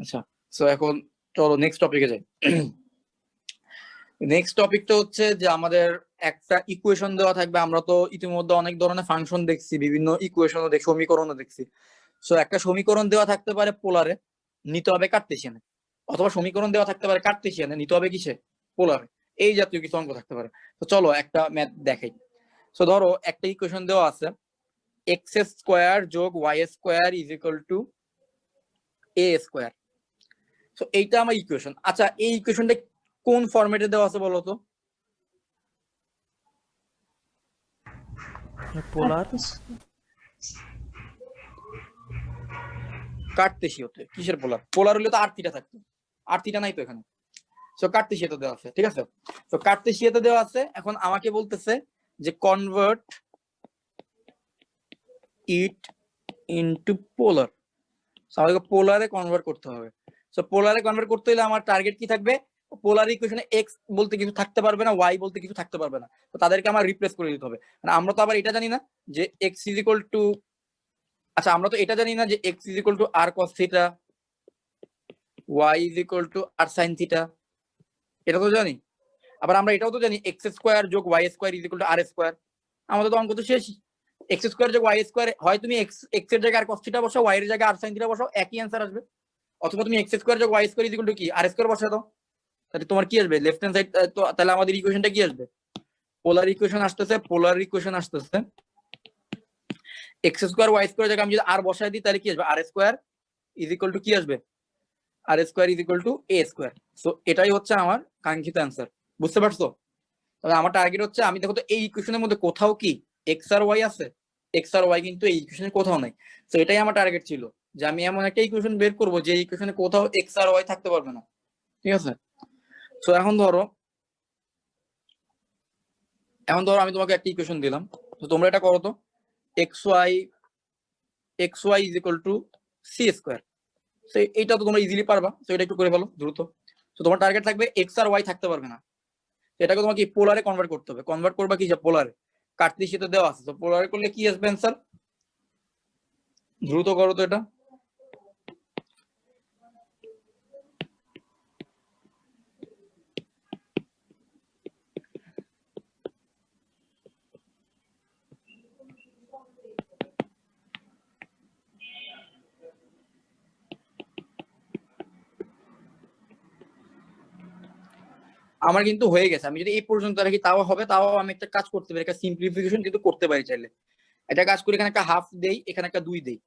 আচ্ছা, সো এখন চলো নেক্সট টপিকে যাই। নেক্সট টপিকটা হচ্ছে যে আমাদের একটা ইকুয়েশন দেওয়া থাকবে। আমরা তো ইতিমধ্যে অনেক ধরনের ফাংশন দেখছি, বিভিন্ন ইকুয়েশনও দেখছি, সমীকরণও দেখছি। সো একটা সমীকরণ দেওয়া থাকতে পারে পোলারে, নিতে হবে কার্টেসিয়ানে, অথবা সমীকরণ দেওয়া থাকতে পারে কার্টেসিয়ানে, নিতে হবে কিসে, পোলারে। এই জাতীয় কিছু অঙ্ক থাকতে পারে। তো চলো একটা ম্যাথ দেখাই। সো ধরো একটা ইকুয়েশন দেওয়া আছে, এক্স স্কোয়ার যোগ y square is equal to a square. So এইটা আমার ইকুয়েশন। আচ্ছা, এই ইকুয়েশনটা কোন ফরম্যাটে দেওয়া আছে বলো তো? পোলার কার্টেসিয়াতে। কিসের পোলার? পোলার হলে তো আর থিটা থাকতো, আর থিটা নাই তো এখানে। সো কার্টেসিয়াতে দেওয়া আছে, ঠিক আছে। তো কার্টেসিয়াতে দেওয়া আছে। এখন আমাকে বলতেছে যে কনভার্ট ইট ইনটু পোলার। আমাকে পোলারে কনভার্ট করতে হবে। সো পোলারে কনভার্ট করতে হলে আমার টার্গেট কি থাকবে? পোলার ইকুয়েশনে এক্স বলতে কিছু থাকতে পারবে না, ওয়াই বলতে কিছু থাকতে পারবে না। তো তাদেরকে আমার রিপ্লেস করে দিতে হবে। মানে আমরা তো আবার এটা জানি না যে এক্স ইজ ইকুয়াল টু, আচ্ছা আমরা তো এটা জানি না যে x is equal to r cos theta, y is equal to r sine theta, এটা তো জানি। আবার আমরা এটাও তো জানি এক্স স্কোয়ার যোগ y square is equal to r square. আমাদের তো অঙ্ক তো শেষ। এক্স স্কোয়ার যোগ ওয়াই স্কোয়ার, হয় তুমি এক্স এর জায়গায় আর কস থিটা বসাও, ওয়াই এর জায়গায় আর সাইন থিটা বসাও, একই অ্যান্সার আসবে। অথবা তুমি এক্স স্কোয়ার যোগ y square is equal to কি, আর স্কোয়ার বসাও দাও, তাহলে তোমার কি আসবে? Left hand side. তো তাহলে আমাদের ইকুয়েশনটা কি আসবে? পোলার ইকুয়েশন আসতেছে। পোলার ইকুয়েশন আসতেছে এক্স স্কোয়ার ওয়াই স্কোয়ার জায়গায় আমি যদি আর বসাই দিই তাহলে কি আসবে? R square is equal to কি আসবে? R square is equal to a square. So এটাই হচ্ছে আমার কাঙ্ক্ষিত অ্যান্সার। বুঝতে পারছো? তাহলে আমার টার্গেট হচ্ছে, আমি দেখো তো এই ইকুয়েশনের মধ্যে কোথাও কি এক্স আর ওয়াই আছে? এক্স আর ওয়াই কিন্তু এই ইকুয়েশনে কোথাও নাই। তো এটাই আমার টার্গেট ছিল, যে আমি এমন একটা ইকুয়েশন বের করবো যে ইকুয়েশনে কোথাও এক্স আর ওয়াই থাকতে পারবে না। ঠিক আছে। তো এখন ধরো আমি তোমাকে একটা ইকুয়েশন দিলাম, তো তোমরা এটা করো তো, x y is equal to c square. তো এইটা তো তোমরা ইজিলি পারবা, তো এটা একটু করে ফেলো দ্রুত। তো তোমার টার্গেট থাকবে এক্স আর ওয়াই থাকতে পারবে না, এটাকে তোমাকে পোলারে কনভার্ট করতে হবে। কনভার্ট করবা কি, পোলারে? কার্টেসিয়াতে দেওয়া আছে, তো পোলারে করলে কি আসবে অ্যান্সার? দ্রুত করো তো এটা। আমার কিন্তু হয়ে গেছে। আমি যদি এই পর্যন্ত রাখি তাও হবে, তাও আমি একটা কাজ করতে পারি, একটা সিম্পলিফিকেশন কিন্তু করতে পারি চাইলে। এটা কাজ করি, এখানে একটা হাফ দেই, এখানে একটা 2 দেই,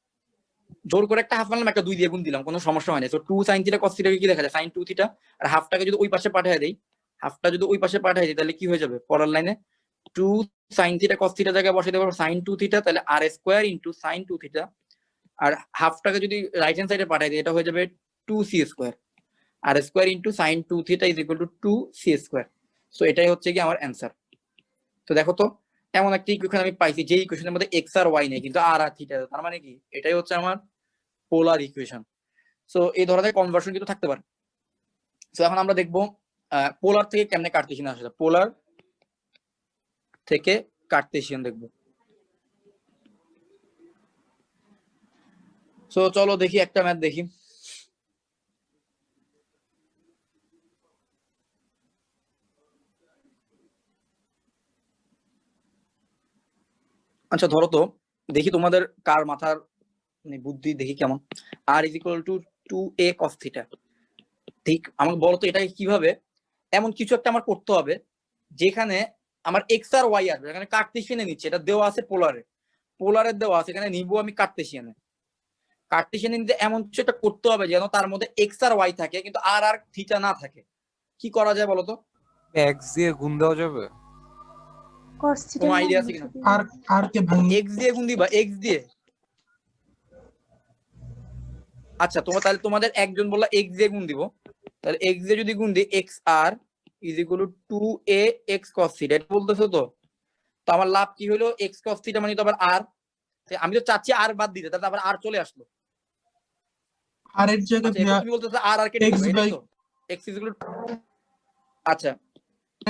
জোর করে একটা হাফ আনলাম, একটা 2 দিয়ে গুণ দিলাম, কোনো সমস্যা হয় না। তো 2 sin থিটা cos থিটা কি দেখা যায়? sin 2 theta. আর হাফটাকে যদি ওই পাশে পাঠিয়ে দেই, তাহলে কি হয়ে যাবে? পরের লাইনে 2 sin থিটা cos থিটা জায়গায় বসাই দেবো sin 2 থিটা, তাহলে আর স্কোয়ার ইনটু sin 2 থিটা। আর হাফটাকে যদি রাইট হ্যান্ড সাইডে পাঠিয়ে দিই, এটা হয়ে যাবে 2c square. R square into sin 2 theta is equal to 2c square. So এটাই হচ্ছে কি আমার অ্যান্সার। তো দেখো তো, এমন একটা ইকুয়েশন আমি পাইছি যে ইকুয়েশনের মধ্যে এক্স আর ওয়াই নেই, কিন্তু আর থিটা। তার মানে কি, এটাই হচ্ছে আমার পোলার ইকুয়েশন। সো এই ধরনের কনভার্সন কিন্তু থাকতে পারে। সো এখন আমরা দেখবো পোলার থেকে কেমনে কার্টেসিয়ান আসে। পোলার থেকে কার্টেসিয়ান দেখবো। সো চলো দেখি একটা ম্যাথ দেখি। আচ্ছা ধরো তো, দেখি তোমাদের কার মাথার বুদ্ধি দেখি কেমন। R is equal to 2a cos theta. ঠিক, আমাকে বলো তো এটা কিভাবে, এমন কিছু একটা আমার করতে হবে যেখানে আমার এক্স আর ওয়াই আসবে। এখানে কার্টেসিয়ানে নিচ্ছে, এটা দেওয়া আছে পোলারে, পোলারের দেওয়া আছে, এখানে নিবো আমি কার্টেসিয়ানে। কার্টেসিয়ানে নিতে এমন কিছু একটা করতে হবে যেন তার মধ্যে এক্স আর ওয়াই থাকে, কিন্তু আর থিটা না থাকে। কি করা যায় বলো তো? এক্স দিয়ে গুণ দেওয়া যাবে? cos থিটা কোনো আইডিয়া আছে কিনা? আর কে ভাঙি এক্স দিয়ে গুণ দিবা, এক্স দিয়ে। আচ্ছা তাহলে তোমাদের একজন বললা এক্স দিয়ে গুণ দিব, তাহলে এক্স দিয়ে যদি গুণ দিই x r is equal to 2a x cos theta, এটা বলতেছো তো। তো আমার লাভ কি হলো? এক্স cos থিটা মানে তো আবার আর, আমি তো চাচ্ছি আর বাদ দিতে, তাহলে আবার আর চলে আসলো। আর এর জায়গায় আচ্ছা তুমি বলতেছো আর কেটে দিবা, এটাই তো x ইজ ইকুয়াল টু, আচ্ছা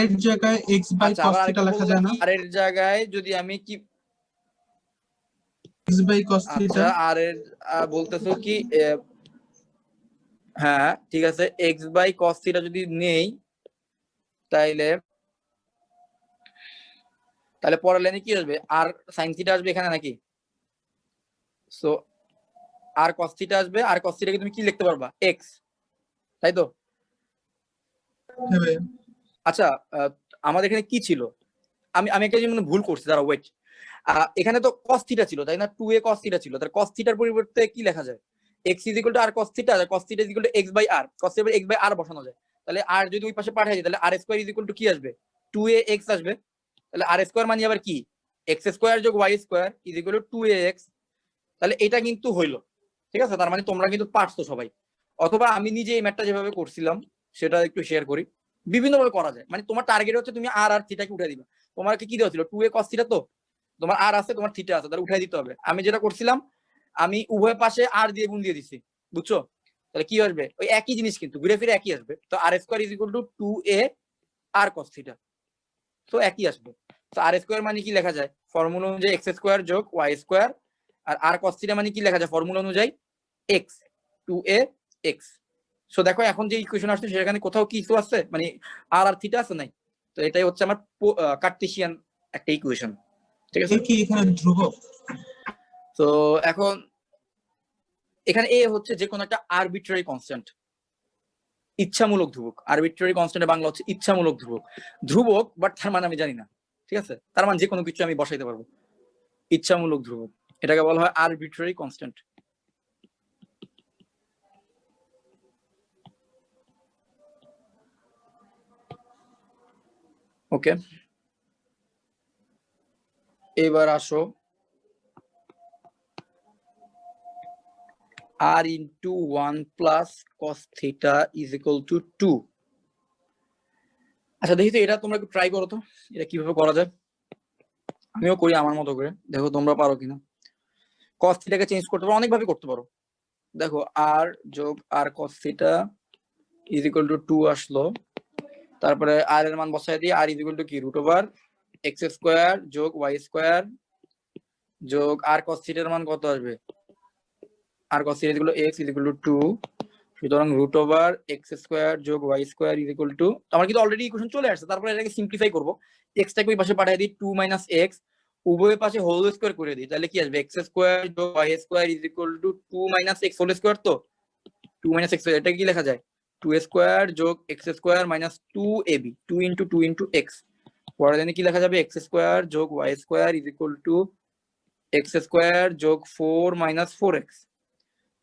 এর জায়গায় x বাই আচ্ছা cos আবার থিটা আরেকটা লেখা বললো যায় না? কি, আর এর জায়গায় যদি আমি কি, x বাই cos আচ্ছা থিটা আর এর বলতেছো কি হ্যাঁ ঠিক আছে, এক্স বাই কস থিটা যদি নেই তাইলে পরের লাইনে কি আসবে, আর সাইন থিটা আসবে এখানে নাকি? সো আর কস থিটা আসবে, আর কস থিটাকে তুমি কি লিখতে পারবা, এক্স, তাই তো? হ্যাঁ ভাইয়া। আচ্ছা আমাদের এখানে কি ছিল, আমি একটা জিনিস ভুল করছি, দাঁড়া ওয়েট, এখানে তো cos থিটা ছিল তাই না, 2a cos থিটা ছিল, তার cos থিটার পরিবর্তে কি লেখা যায়, x = r cos থিটা, আর cos theta = x by r, cos theta x by r বসানো যায়, তাহলে r যদি ওই পাশে পাঠিয়ে দিই তাহলে r স্কয়ার = কি আসবে, 2ax আসবে, তাহলে r স্কয়ার মানে আবার কি, x স্কয়ার যোগ y স্কয়ার = 2ax, তাহলে এটা কিন্তু হইলো, ঠিক আছে, তার মানে তোমরা কিন্তু পারছো সবাই। অথবা আমি নিজে এই ম্যাথটা যেভাবে করছিলাম সেটা একটু শেয়ার করি, বিভিন্ন ভাবে করা যায়, মানে তোমার টার্গেট হচ্ছে তুমি আর থিটাকে উঠে দিবা, তোমার কি দেওয়া ছিল 2a cos থিটা, তো তোমার আর আছে তোমার থিটা আছে, তাহলে উঠাই দিতে হবে। আমি যেটা করছিলাম আমি উভয় পাশে আর দিয়ে গুণ দিয়ে দিছি, বুঝছো? তাহলে কি আসবে, ওই একই জিনিস কিন্তু ঘুরে ফিরে একই আসবে, তো r square = 2a r cos theta, তো একই আসবে। তো আর স্কয়ার মানে কি লেখা যায়, ফর্মুলা অনুযায়ী x স্কয়ার যোগ y স্কয়ার, আর r cos থিটা মানে কি লেখা যায় ফর্মুলা অনুযায়ী x 2a x। সো দেখো এখন যে ইকুয়েশন আসছে সেখানে কোথাও কিছু আছে, মানে আর থিটা আছে নাই, তো এটাই হচ্ছে আমার কার্টেসিয়ান একটা ইকুয়েশন, ঠিক আছে। এ কি এখানে ধ্রুবক? তো এখন এখানে এ হচ্ছে যে কোনো একটা আরবিট্রারি কনস্ট্যান্ট, ইচ্ছামূলক ধ্রুবক, আরবিট্রারি কনস্ট্যান্টের বাংলা হচ্ছে ইচ্ছামূলক ধ্রুবক, ধ্রুবক বাট তার মানে আমি জানি না, ঠিক আছে, তার মানে যে কোনো কিছু আমি বসাইতে পারবো, ইচ্ছামূলক ধ্রুবক, এটাকে বলা হয় আরবিট্রারি কনস্ট্যান্ট। ওকে, এবার আসো r into 1 plus cos theta is equal to 2। আচ্ছা দেখি তো এটা তোমরা একটু ট্রাই করো তো, এটা কিভাবে করা যায়, আমিও করি আমার মতো করে, দেখো তোমরা পারো কিনা। cos theta কে চেঞ্জ করতে পারো, অনেক ভাবে করতে পারো। দেখো r যোগ r cos theta is equal to 2 আসলো, তারপরে r এর মান বসাই দিই, r is equal to কি √x স্কয়ার যোগ y স্কয়ার যোগ r cos theta এর মান কত আসবে, r cos theta x is equal to 2, সুতরাং √x স্কয়ার যোগ y square is equal to, আমার কিন্তু অলরেডি ইকুয়েশন চলে আসছে, তারপরে এটাকে সিম্পলিফাই করব, x টাকে ওই পাশে পাঠিয়ে দিই 2 - x, উভয় পাশে হোল স্কয়ার করে দিই, তাহলে কি আসবে x স্কয়ার যোগ y square is equal to 2 - x whole square, তো 2 - x, এটা কি লেখা যায় 2 স্কয়ার যোগ x square minus 2ab, 2 * 2 * x, পরের লাইনে কি লেখা যাবে x স্কয়ার যোগ y square is equal to x square যোগ 4 - 4x।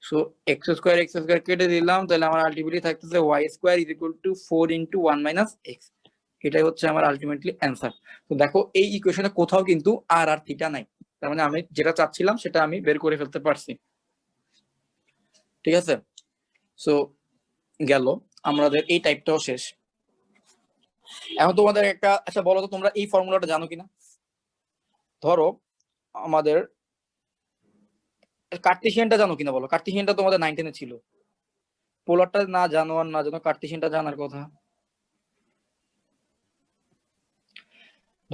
সো x স্কয়ার কেটে দিলাম, তাহলে আমার আলটিমেটলি থাকতেছে y square is equal to 4 * 1 - x, এটাই হচ্ছে আমার আলটিমেটলি অ্যান্সার। তো দেখো এই ইকুয়েশনে কোথাও কিন্তু আর থিটা নাই, তার মানে আমি যেটা চাচ্ছিলাম সেটা আমি বের করে ফেলতে পারছি, ঠিক আছে। সো গেল আমাদের এই টাইপটাও শেষ। এখন তোমাদের একটা, আচ্ছা বলো তো তোমরা এই ফর্মুলাটা জানো কিনা, ধরো আমাদের কার্টেসিয়ানটা জানো কিনা বলো, কার্টেসিয়ানটা তোমাদের 9 10 এ ছিল, পোলারটা না জানো আর না জানো, কার্টেসিয়ানটা জানার কথা।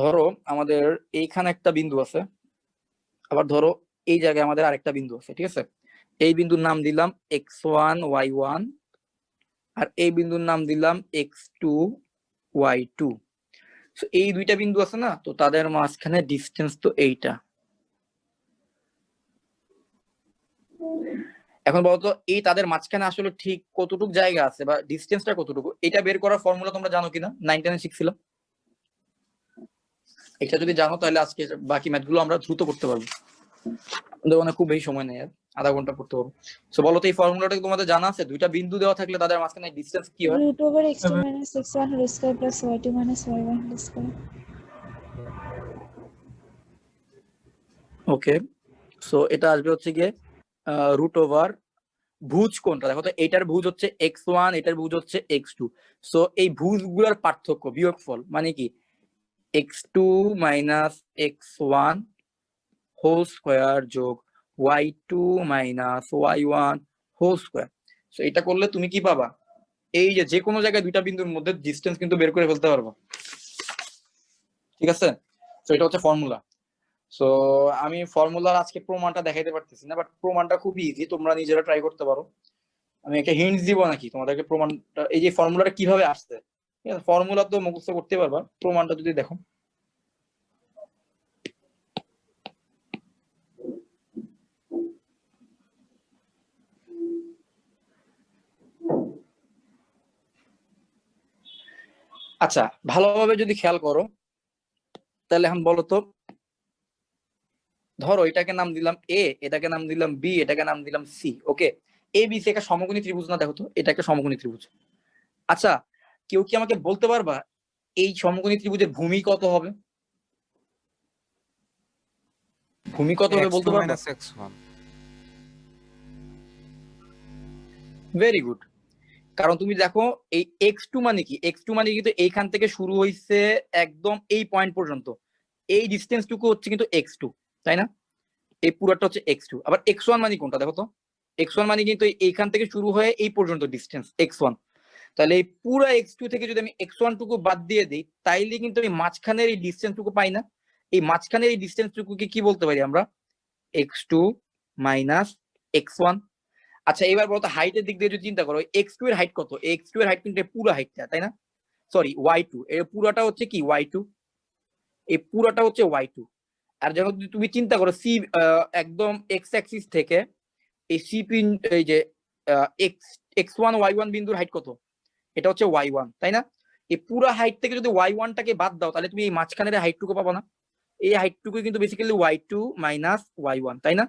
ধরো আমাদের এইখানে একটা বিন্দু আছে, আবার ধরো এই জায়গায় আমাদের আরেকটা বিন্দু আছে, ঠিক আছে, এই বিন্দুর নাম দিলাম x1 y1, আর এই বিন্দুর নাম দিলাম x2 y2। সো এই দুইটা বিন্দু আছে না, তো তাদের মাঝখানে ডিসটেন্স তো এইটা। এখন বলতো এই তাদের মাঝখানে আসলে ঠিক কতটুকু জায়গা আছে বা ডিসটেন্সটা কতটুকু, এটা বের করার ফর্মুলা তোমরা জানো কিনা, 9 10 এ শিখছিলাম। এটা যদি জানো তাহলে আজকে বাকি ম্যাথগুলো আমরা দ্রুত করতে পারবো, আমাদের মানে খুব বেশি সময় নেই, আর আধা ঘন্টা করতে পারবো। সো বলো তো এই ফর্মুলাটা কি তোমাদের জানা আছে, দুইটা বিন্দু দেওয়া থাকলে তাদের মাঝখানে ডিসটেন্স কি হয়? √x2 - x1 whole square plus y2 - y1 whole square। ওকে, সো এটা আসবে হচ্ছে গিয়ে √ ভুজ কোনটা, দেখো তো এটার ভুজ হচ্ছে x1, এটার ভুজ হচ্ছে x2, সো এই ভুজগুলোর পার্থক্য বিয়োগফল মানে কি x2 - x1 হোল স্কয়ার যোগ y2 - y1 whole square. So এটা করলে তুমি কি পাবা, এই যে কোনো জায়গায় দুইটা বিন্দুর মধ্যে ডিসটেন্স কিন্তু বের করে ফেলতে পারবো, ঠিক আছে। সো এটা হচ্ছে ফর্মুলা। সো আমি ফর্মুলার আজকে প্রমাণটা দেখাইতে পারতেছি না, বাট প্রমাণটা খুব ইজি, তোমরা নিজেরা ট্রাই করতে পারো। আমি একটা হিন্টস দিব নাকি তোমাদেরকে প্রমাণটা, এই যে ফর্মুলাটা কিভাবে আসছে, ঠিক আছে? ফর্মুলা তো মুখস্থ করতে পারবা, প্রমাণটা যদি দেখো। আচ্ছা, ভালোভাবে যদি খেয়াল করো তাহলে এখন বলো তো, ধরো এটাকে নাম দিলাম এ, এটাকে নাম দিলাম বি, এটাকে নাম দিলাম C. Okay, A B C একটা সমকোণী ত্রিভুজ না? দেখো তো, এটা একটা সমকোণী ত্রিভুজ। আচ্ছা, কেউ কি আমাকে বলতে পারবা এই সমকোণী ত্রিভুজের ভূমি কত হবে? ভূমি কত হবে বলতে পারবা? x2 - x1। Very good. কারণ তুমি দেখো এই x2 মানে কি, x2 মানে কিন্তু এইখান থেকে শুরু হইছে একদম এই পয়েন্ট পর্যন্ত, এই ডিসটেন্সটুকু হচ্ছে কিন্তু x2, তাই না? এই পুরোটা হচ্ছে x2। আবার x1 মানে কোনটা দেখো তো, x1 মানে কিন্তু এইখান থেকে শুরু হয়ে এই পর্যন্ত ডিসটেন্স x1। তাহলে এই পুরো x2 থেকে যদি আমি x1 টুকু বাদ দিয়ে দিই, তাইলে কিন্তু আমি মাঝখানের এই ডিসটেন্স টুকু পাই না। এই মাঝখানের এই ডিসটেন্স টুকুকে কি বলতে পারি আমরা? x2 minus x1। আচ্ছা, এবার বলতো হাইটের দিক দিয়ে যদি চিন্তা করো, x2 এর হাইট কত? x2 এর হাইট কিন্তু পুরো হাইটটা, তাই না? সরি, y2 এর পুরোটা হচ্ছে কি y2, এই পুরোটা হচ্ছে y2। আর যখন তুমি চিন্তা করো সি, একদম এক্স অ্যাক্সিস থেকে এই সি পিন, এই যে x1 y1 বিন্দুর হাইট কত? এটা হচ্ছে y1, তাই না? এই পুরো হাইট থেকে যদি y1 টাকে বাদ দাও, তাহলে তুমি এই মাঝখানের হাইটটুকু পাবা না। এই হাইটটুকু কিন্তু বেসিক্যালি y2 মাইনাস y1, তাই না?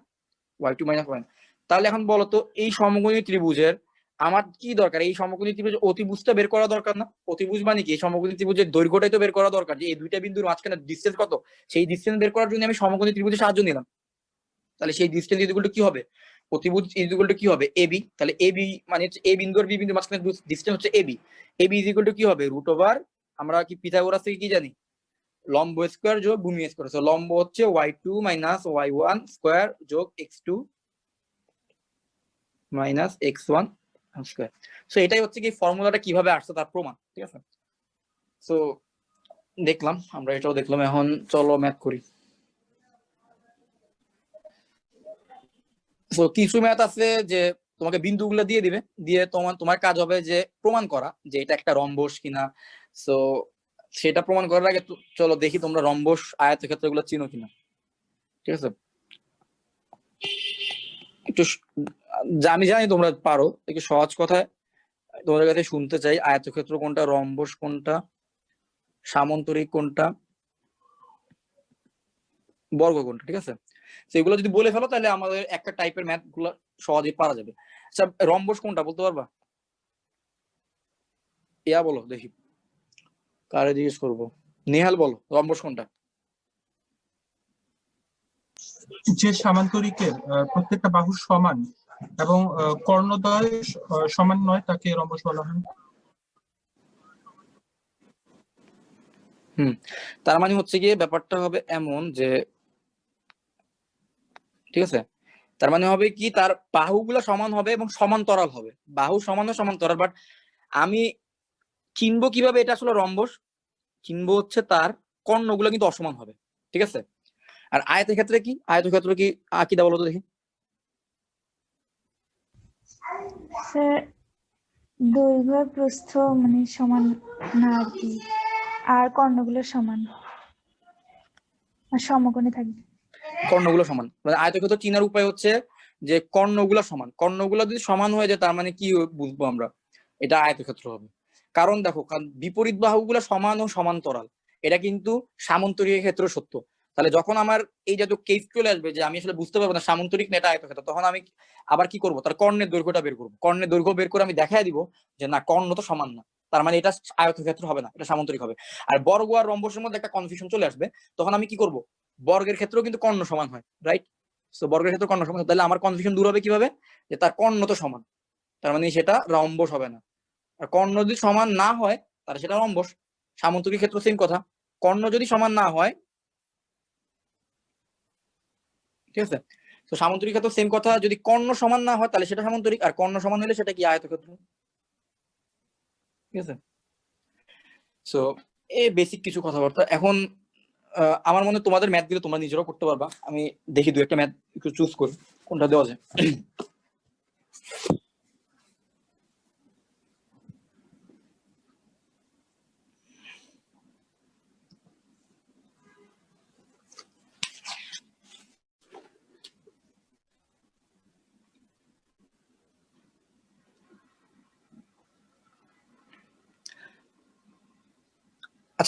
y2 minus y1। তাহলে এখন বলো তো, এই সমকোণী ত্রিভুজের আমার কি দরকার? এই সমকোণী ত্রিভুজের অতিভুজটা বের করা দরকার না? অতিভুজ মানে কি? এই সমকোণী ত্রিভুজের দৈর্ঘ্যটাই তো বের করা দরকার, যে এই দুইটা বিন্দুর মাঝখানে ডিসটেন্স কত, সেই ডিসটেন্স বের করার জন্য আমি সমকোণী ত্রিভুজের সাহায্য নিলাম। তাহলে সেই ডিসটেন্স ইকুয়াল টু কি হবে? অতিভুজ ইকুয়াল টু কি হবে? এবি। তাহলে এবি মানে হচ্ছে এ বিন্দু আর বি বিন্দুর মাঝখানে ডিসটেন্স হচ্ছে AB. AB is equal to কি হবে? রুট ওভার, আমরা কি পিথাগোরাস থেকে কি জানি, লম্ব স্কয়ার যোগ ভূমি স্কয়ার। সো লম্ব হচ্ছে y2 মাইনাস y1 স্কয়ার যোগ x2 minus x1 square. So এটাই হচ্ছে কি ফর্মুলাটা কিভাবে আসছে তার প্রমাণ, ঠিক আছে? সো দেখলাম, আমরা এটাও দেখলাম। এখন চলো ম্যাথ করি। সো কিছু ম্যাথ আছে যে তোমাকে বিন্দুগুলো দিয়ে দিবে, দিয়ে তোমার কাজ হবে যে প্রমাণ করা যে এটা একটা রম্বস কিনা। সো সেটা প্রমাণ করার আগে চলো দেখি তোমরা রম্বস আয়তক্ষেত্রগুলো চিনো কিনা, ঠিক আছে? একটু আমি জানি তোমরা পারো, একটু সহজ কথায় তোমাদের কাছে শুনতে চাই, আয়তক্ষেত্র কোনটা, রম্বস কোনটা, সামান্তরিক কোনটা, বর্গ কোনটা, ঠিক আছে? সেগুলো যদি বলে ফেলো তাহলে আমাদের একটা টাইপের ম্যাথ গুলো সহজেই পারা যাবে। আচ্ছা, রম্বস কোনটা বলতে পারবা? ইয়া বলো দেখি, কারে জিজ্ঞেস করবো? নেহাল বলো, রম্বস কোনটা? যে সামান্তরিকের প্রত্যেকটা বাহু সমান এবং কর্ণদ্বয় সমান নয়, তাকে রম্বস বলা হয়। তার মানে হচ্ছে গিয়ে ব্যাপারটা হবে এমন যে, ঠিক আছে, তার মানে হবে কি, তার বাহুগুলো সমান হবে এবং সমান্তরাল হবে। বাহু সমান ও সমান্তরাল। বাট আমি চিনবো কিভাবে এটা আসলে রম্বস? চিনবো হচ্ছে তার কর্ণগুলো কিন্তু অসমান হবে, ঠিক আছে? আর আয়তক্ষেত্রে কি, আয়তক্ষেত্র কি আকিদা বলো তো দেখি। স্যার দৈর্ঘ্য প্রস্থ মানে সমান না আর কি, আর কর্ণগুলো সমান আর সমকোণে থাকবে। কর্ণগুলো সমান মানে আয়তক্ষেত্র চিনার উপায় হচ্ছে যে কর্ণগুলো সমান। কর্ণগুলো যদি সমান হয়ে যায় তার মানে কি বুঝবো আমরা? এটা আয়তক্ষেত্র হবে। কারণ দেখো, বিপরীত বাহুগুলো সমান ও সমান্তরাল, এটা কিন্তু সামান্তরিক ক্ষেত্র সত্য। তাহলে যখন আমার এই জাতীয় কেস চলে আসবে যে আমি আসলে বুঝতে পারবো না সামান্তরিক না এটা আয়তক্ষেত্র, তখন আমি আবার কি করবো? তার কর্ণের দৈর্ঘ্যটা বের করবো। কর্ণের দৈর্ঘ্য বের করে আমি দেখাই দিব যে না, কর্ণ তো সমান না, তার মানে এটা আয়তক্ষেত্র হবে না, এটা সামান্তরিক হবে। আর বর্গ আর রম্বসের মধ্যে একটা কনফিউশন চলে আসবে, তখন আমি কি করব? বর্গের ক্ষেত্রেও কিন্তু কর্ণ সমান হয়, রাইট? তো বর্গের ক্ষেত্রে কর্ণ সমান, তাহলে আমার কনফিউশন দূর হবে কিভাবে? যে তার কর্ণ তো সমান, তার মানে সেটা রম্বস হবে না। আর কর্ণ যদি সমান না হয় তাহলে সেটা রম্বস। সামান্তরিক ক্ষেত্র সেম কথা, কর্ণ যদি সমান না হয়, ঠিক আছে? তো সামান্তরিক ক্ষেত্র সেম কথা, যদি কর্ণ সমান না হয় তাহলে সেটা সামান্তরিক, আর কর্ণ সমান হলে সেটা কি আয়তক্ষেত্র, ঠিক আছে? সো এই বেসিক কিছু কথাবার্তা। এখন আমার মনে হয় তোমাদের ম্যাথ দিলে তোমরা নিজেরাও করতে পারবা। আমি দেখি দু একটা ম্যাথ একটু চুজ করি কোনটা দেওয়া যায়।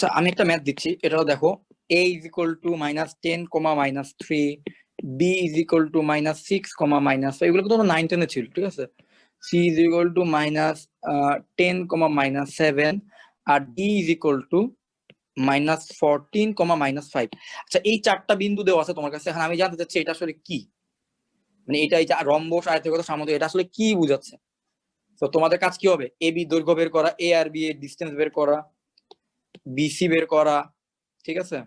আচ্ছা আমি একটা ম্যাথ দিচ্ছি, এটাও দেখো। a is equal to -10, -3, b is equal to -6, -5, এগুলো কিন্তু 9, 10 এ ছিল, ঠিক আছে। c is equal to -10, -7, R d is equal to -14, -5। আচ্ছা এই চারটা বিন্দু দেওয়া আছে তোমার কাছে, এখন আমি জানতে চাচ্ছি এটা আসলে কি, মানে এটা এই যে রম্বস আয়তক্ষেত্র সমদ্বিবাহু এটা আসলে কি বোঝাচ্ছে। তো তোমাদের কাজ কি হবে, এ বি দৈর্ঘ্য বের করা, এ আর বি এর ডিসটেন্স বের করা, বিসি বের করা, ঠিক আছে,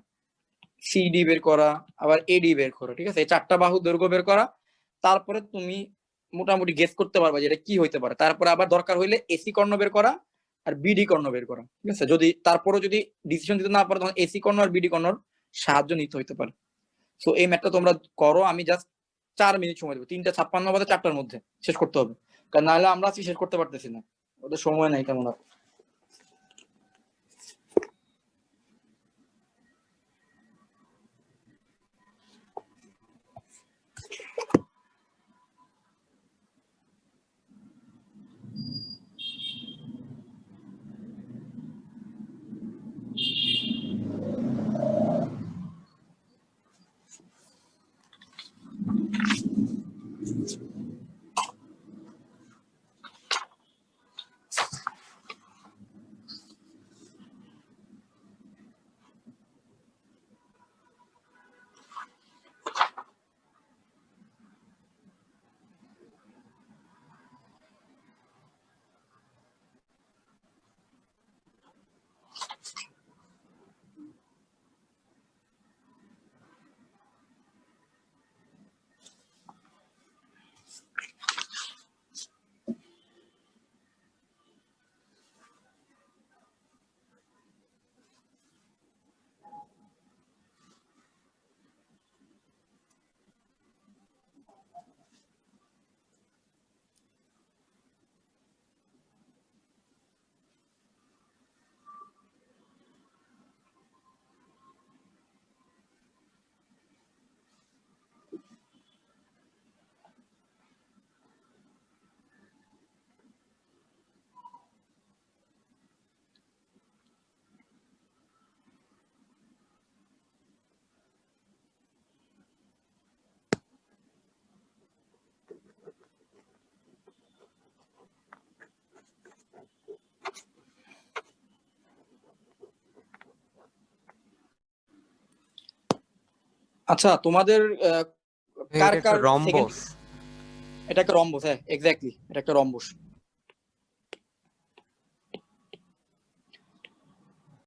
সিডি বের করা, আবার এডি বের করা, ঠিক আছে। এই চারটা বাহু দৈর্ঘ্য বের করা, তারপরে তুমি মোটামুটি গেস করতে পারবা যে এটা কি হইতে পারে। তারপরে আবার দরকার হইলে এসি কর্ণ বের করা আর বিডি কর্ণ বের করা, ঠিক আছে। যদি তারপরে যদি ডিসিশন দিতে না পারো তখন এসি কর্ণ আর বিডি কর্ণর সাহায্য নিতে হইতে পারে। সো এই ম্যাথটা তোমরা করো, আমি জাস্ট 4 মিনিট সময় দেবো, 3:56 বাজে 4টার মধ্যে শেষ করতে হবে, কারণ নাহলে আমরা আজকে শেষ করতে পারতেছি না, ওদের সময় নাই তেমন আর। আচ্ছা তোমাদের কার এটা একটা কার সেকেন্ড, রম্বস। এটা একটা রম্বস, হ্যাঁ এক্স্যাক্টলি এটা একটা রম্বস।